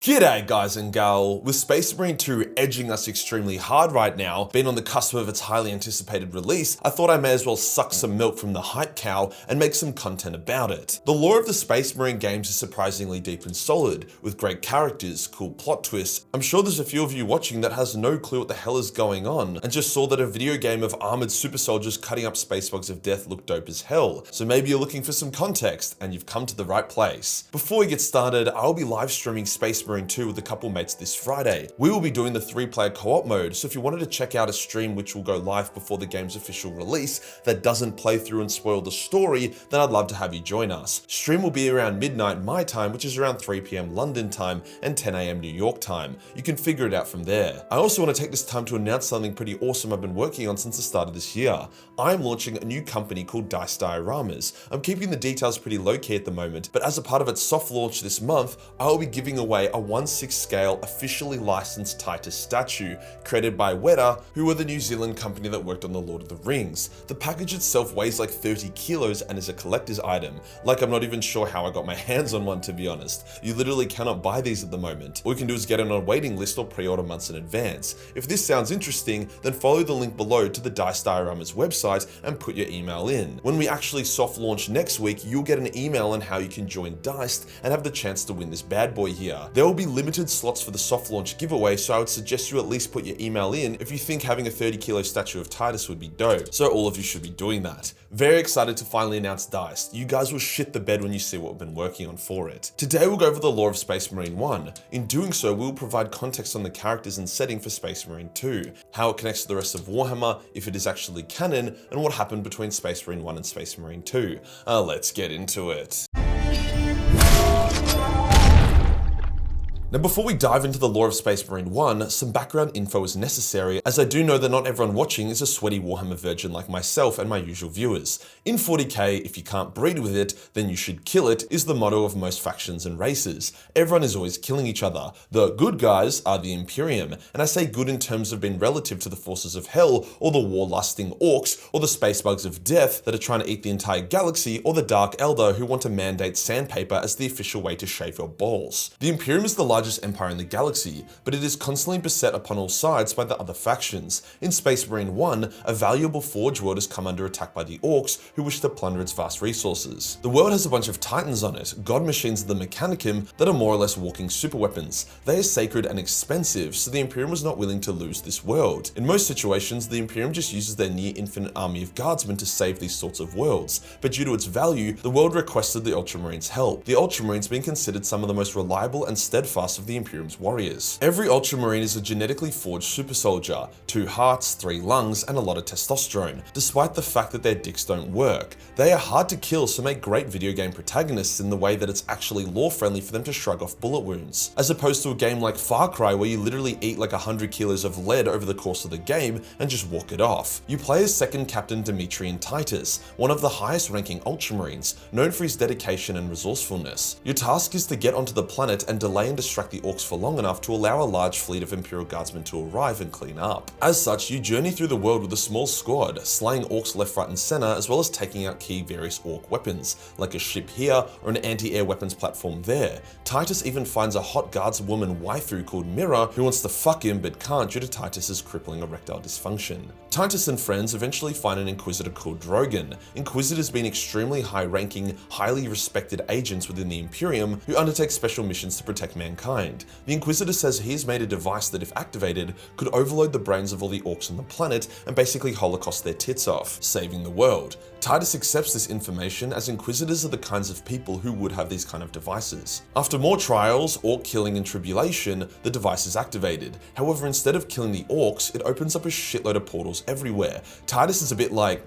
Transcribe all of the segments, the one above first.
G'day guys and gal, with Space Marine 2 edging us extremely hard right now, being on the cusp of its highly anticipated release, I thought I may as well suck some milk from the hype cow and make some content about it. The lore of the Space Marine games is surprisingly deep and solid, with great characters, cool plot twists. I'm sure there's a few of you watching that has no clue what the hell is going on, and just saw that a video game of armored super soldiers cutting up space bugs of death looked dope as hell, so maybe you're looking for some context, and you've come to the right place. Before we get started, I'll be live streaming Space Marine 2 with a couple mates this Friday. We will be doing the 3-player co-op mode, so if you wanted to check out a stream which will go live before the game's official release that doesn't play through and spoil the story, then I'd love to have you join us. Stream will be around midnight my time, which is around 3 PM London time and 10 AM New York time. You can figure it out from there. I also want to take this time to announce something pretty awesome I've been working on since the start of this year. I'm launching a new company called Dice Dioramas. I'm keeping the details pretty low-key at the moment, but as a part of its soft launch this month, I will be giving away a 1/6 scale officially licensed Titus statue created by Weta, who are the New Zealand company that worked on the Lord of the Rings. The package itself weighs like 30 kilos and is a collector's item. Like, I'm not even sure how I got my hands on one, to be honest. You literally cannot buy these at the moment. All you can do is get on a waiting list or pre-order months in advance. If this sounds interesting, then follow the link below to the Dice Dioramas website and put your email in. When we actually soft launch next week, you'll get an email on how you can join Diced and have the chance to win this bad boy here. There will be limited slots for the soft launch giveaway, so I would suggest you at least put your email in if you think having a 30-kilo statue of Titus would be dope. So all of you should be doing that. Very excited to finally announce Diced. You guys will shit the bed when you see what we've been working on for it. Today we'll go over the lore of Space Marine 1. In doing so, we will provide context on the characters and setting for Space Marine 2, how it connects to the rest of Warhammer, if it is actually canon, and what happened between Space Marine 1 and Space Marine 2. Let's get into it. Now, before we dive into the lore of Space Marine 1, some background info is necessary, as I do know that not everyone watching is a sweaty Warhammer virgin like myself and my usual viewers. In 40k, if you can't breed with it, then you should kill it, is the motto of most factions and races. Everyone is always killing each other. The good guys are the Imperium, and I say good in terms of being relative to the forces of hell, or the war-lusting orcs, or the space bugs of death that are trying to eat the entire galaxy, or the Dark Elder who want to mandate sandpaper as the official way to shave your balls. The Imperium is the largest empire in the galaxy, but it is constantly beset upon all sides by the other factions. In Space Marine 1, a valuable forge world has come under attack by the orcs, who wish to plunder its vast resources. The world has a bunch of titans on it, god machines of the Mechanicum that are more or less walking super weapons. They are sacred and expensive, so the Imperium was not willing to lose this world. In most situations, the Imperium just uses their near infinite army of guardsmen to save these sorts of worlds, but due to its value, the world requested the Ultramarines' help. The Ultramarines being considered some of the most reliable and steadfast of the Imperium's warriors. Every Ultramarine is a genetically forged super soldier, 2 hearts, 3 lungs, and a lot of testosterone, despite the fact that their dicks don't work. They are hard to kill, so make great video game protagonists in the way that it's actually lore-friendly for them to shrug off bullet wounds, as opposed to a game like Far Cry where you literally eat like 100 kilos of lead over the course of the game and just walk it off. You play as second captain Demetrian Titus, one of the highest ranking Ultramarines, known for his dedication and resourcefulness. Your task is to get onto the planet and delay and distract the orcs for long enough to allow a large fleet of Imperial Guardsmen to arrive and clean up. As such, you journey through the world with a small squad, slaying orcs left, right, and center, as well as taking out key various orc weapons, like a ship here or an anti-air weapons platform there. Titus even finds a hot guardswoman waifu called Mira who wants to fuck him but can't due to Titus's crippling erectile dysfunction. Titus and friends eventually find an Inquisitor called Drogon. Inquisitors being extremely high-ranking, highly respected agents within the Imperium who undertake special missions to protect mankind. The Inquisitor says he's made a device that, if activated, could overload the brains of all the orcs on the planet and basically holocaust their tits off, saving the world. Titus accepts this information, as Inquisitors are the kinds of people who would have these kind of devices. After more trials, orc killing, and tribulation, the device is activated. However, instead of killing the orcs, it opens up a shitload of portals everywhere. Titus is a bit like,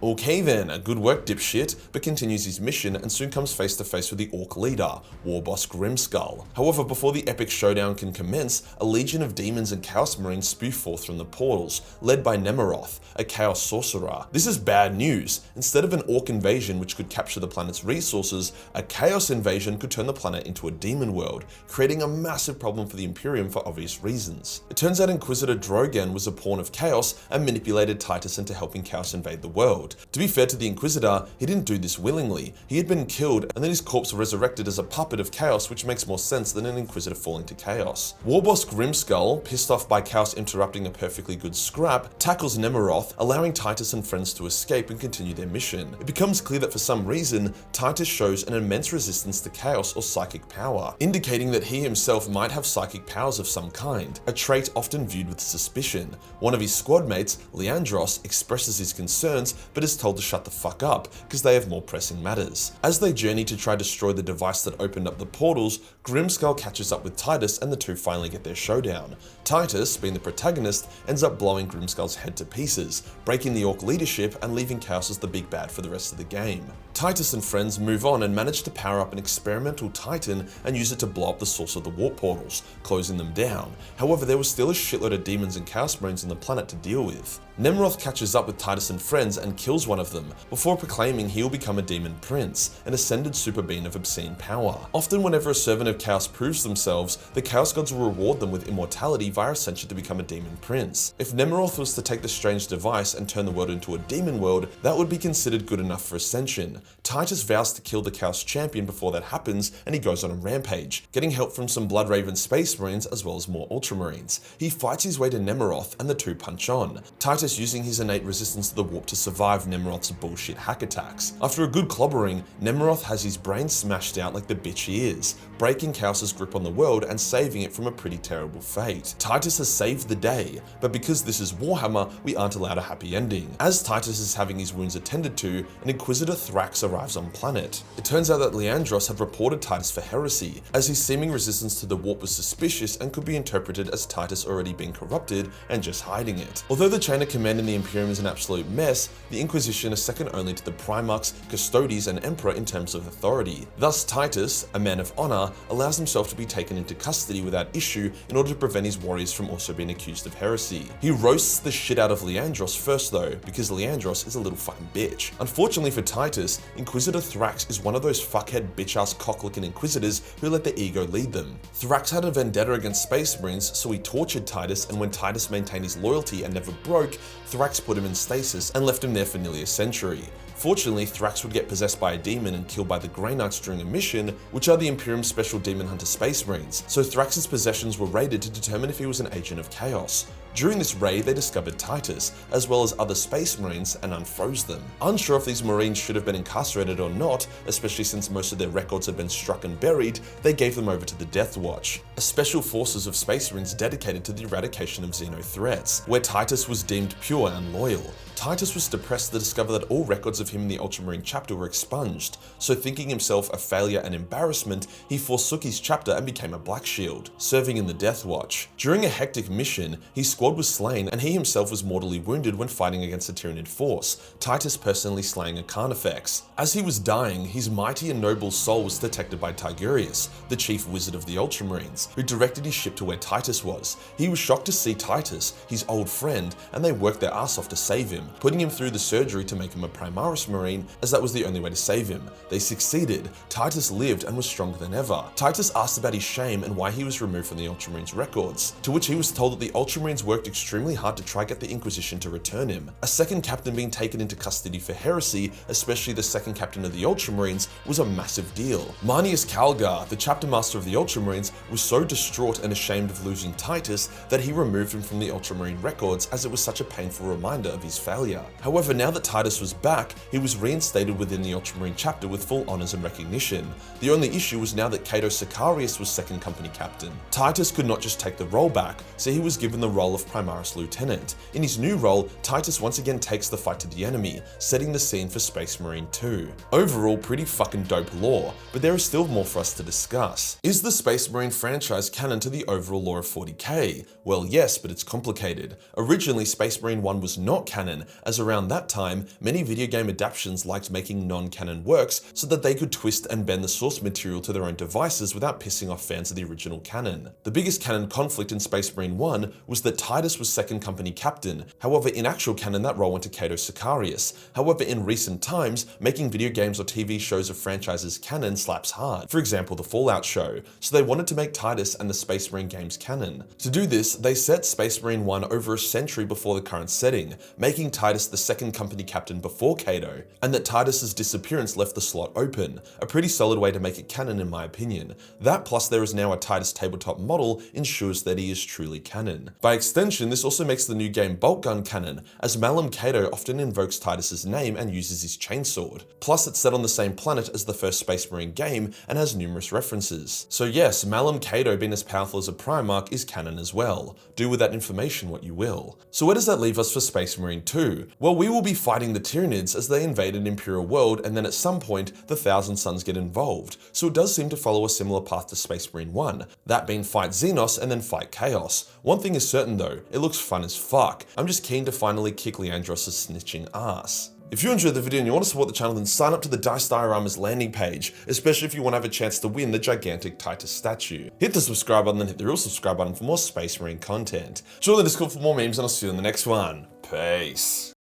okay then, good work dipshit, but continues his mission and soon comes face to face with the orc leader, war boss Grimskull. However, before the epic showdown can commence, a legion of demons and chaos marines spew forth from the portals, led by Nemeroth, a chaos sorcerer. This is bad news. Instead of an orc invasion which could capture the planet's resources, a chaos invasion could turn the planet into a demon world, creating a massive problem for the Imperium for obvious reasons. It turns out Inquisitor Drogon was a pawn of chaos and manipulated Titus into helping chaos invade the world. world. To be fair to the Inquisitor, he didn't do this willingly. He had been killed and then his corpse resurrected as a puppet of Chaos, which makes more sense than an Inquisitor falling to Chaos. Warboss Grimskull, pissed off by Chaos interrupting a perfectly good scrap, tackles Nemeroth, allowing Titus and friends to escape and continue their mission. It becomes clear that for some reason, Titus shows an immense resistance to Chaos or psychic power, indicating that he himself might have psychic powers of some kind, a trait often viewed with suspicion. One of his squad mates, Leandros, expresses his concerns but is told to shut the fuck up because they have more pressing matters. As they journey to try to destroy the device that opened up the portals, Grimskull catches up with Titus and the two finally get their showdown. Titus, being the protagonist, ends up blowing Grimskull's head to pieces, breaking the Orc leadership and leaving Chaos as the big bad for the rest of the game. Titus and friends move on and manage to power up an experimental Titan and use it to blow up the source of the warp portals, closing them down. However, there was still a shitload of demons and Chaos Marines on the planet to deal with. Nemeroth catches up with Titus and friends and kills one of them, before proclaiming he will become a demon prince, an ascended super being of obscene power. Often whenever a servant of Chaos proves themselves, the Chaos Gods will reward them with immortality via ascension to become a demon prince. If Nemeroth was to take the strange device and turn the world into a demon world, that would be considered good enough for ascension. Titus vows to kill the Chaos Champion before that happens, and he goes on a rampage, getting help from some Bloodraven Space Marines as well as more Ultramarines. He fights his way to Nemeroth and the two punch on, Titus using his innate resistance to the warp to survive Nemeroth's bullshit hack attacks. After a good clobbering, Nemeroth has his brain smashed out like the bitch he is, breaking Chaos's grip on the world and saving it from a pretty terrible fate. Titus has saved the day, but because this is Warhammer, we aren't allowed a happy ending. As Titus is having his wounds attended to, an Inquisitor Thrax arrives on planet. It turns out that Leandros had reported Titus for heresy, as his seeming resistance to the warp was suspicious and could be interpreted as Titus already being corrupted and just hiding it. Although the chain of command in the Imperium is an absolute mess, the Inquisition is second only to the Primarchs, Custodes, and Emperor in terms of authority. Thus Titus, a man of honor, allows himself to be taken into custody without issue in order to prevent his warriors from also being accused of heresy. He roasts the shit out of Leandros first though, because Leandros is a little fucking bitch. Unfortunately for Titus, Inquisitor Thrax is one of those fuckhead bitch-ass cock-licking Inquisitors who let their ego lead them. Thrax had a vendetta against Space Marines, so he tortured Titus, and when Titus maintained his loyalty and never broke, Thrax put him in stasis and left him there for nearly a century. Fortunately, Thrax would get possessed by a demon and killed by the Grey Knights during a mission, which are the Imperium's special demon hunter Space Marines, so Thrax's possessions were raided to determine if he was an agent of Chaos. During this raid, they discovered Titus, as well as other Space Marines, and unfroze them. Unsure if these Marines should have been incarcerated or not, especially since most of their records had been struck and buried, they gave them over to the Death Watch, a special forces of Space Marines dedicated to the eradication of Xeno threats, where Titus was deemed pure and loyal. Titus was depressed to discover that all records of him in the Ultramarine chapter were expunged, so thinking himself a failure and embarrassment, he forsook his chapter and became a Black Shield, serving in the Death Watch. During a hectic mission, his squad was slain and he himself was mortally wounded when fighting against a Tyranid force, Titus personally slaying a Carnifex. As he was dying, his mighty and noble soul was detected by Tigurius, the chief wizard of the Ultramarines, who directed his ship to where Titus was. He was shocked to see Titus, his old friend, and they worked their ass off to save him, putting him through the surgery to make him a Primaris Marine, as that was the only way to save him. They succeeded. Titus lived and was stronger than ever. Titus asked about his shame and why he was removed from the Ultramarines records, to which he was told that the Ultramarines worked extremely hard to try get the Inquisition to return him. A second captain being taken into custody for heresy, especially the second captain of the Ultramarines, was a massive deal. Marnius Calgar, the chapter master of the Ultramarines, was so distraught and ashamed of losing Titus that he removed him from the Ultramarine records, as it was such a painful reminder of his failure. However, now that Titus was back, he was reinstated within the Ultramarine chapter with full honors and recognition. The only issue was now that Cato Sicarius was second company captain. Titus could not just take the role back, so he was given the role of Primaris Lieutenant. In his new role, Titus once again takes the fight to the enemy, setting the scene for Space Marine 2. Overall, pretty fucking dope lore, but there is still more for us to discuss. Is the Space Marine franchise canon to the overall lore of 40k? Well, yes, but it's complicated. Originally, Space Marine 1 was not canon, as around that time, many video game adaptations liked making non-canon works so that they could twist and bend the source material to their own devices without pissing off fans of the original canon. The biggest canon conflict in Space Marine 1 was that Titus was second company captain. However, in actual canon, that role went to Cato Sicarius. However, in recent times, making video games or TV shows of franchises canon slaps hard. For example, the Fallout show. So they wanted to make Titus and the Space Marine games canon. To do this, they set Space Marine 1 over a century before the current setting, making Titus the second company captain before Cato, and that Titus's disappearance left the slot open. A pretty solid way to make it canon in my opinion. That plus there is now a Titus tabletop model ensures that he is truly canon. By extension, this also makes the new game Bolt Gun canon, as Malum Cato often invokes Titus's name and uses his chainsword. Plus it's set on the same planet as the first Space Marine game and has numerous references. So yes, Malum Cato being as powerful as a Primarch is canon as well. Do with that information what you will. So where does that leave us for Space Marine 2? Well, we will be fighting the Tyranids as they invade an Imperial world, and then at some point, the Thousand Sons get involved. So it does seem to follow a similar path to Space Marine 1, that being fight Xenos and then fight Chaos. One thing is certain though, it looks fun as fuck. I'm just keen to finally kick Leandros' snitching ass. If you enjoyed the video and you want to support the channel, then sign up to the Dice Dioramas landing page, especially if you want to have a chance to win the gigantic Titus statue. Hit the subscribe button and hit the real subscribe button for more Space Marine content. Join the Discord for more memes and I'll see you in the next one. Peace.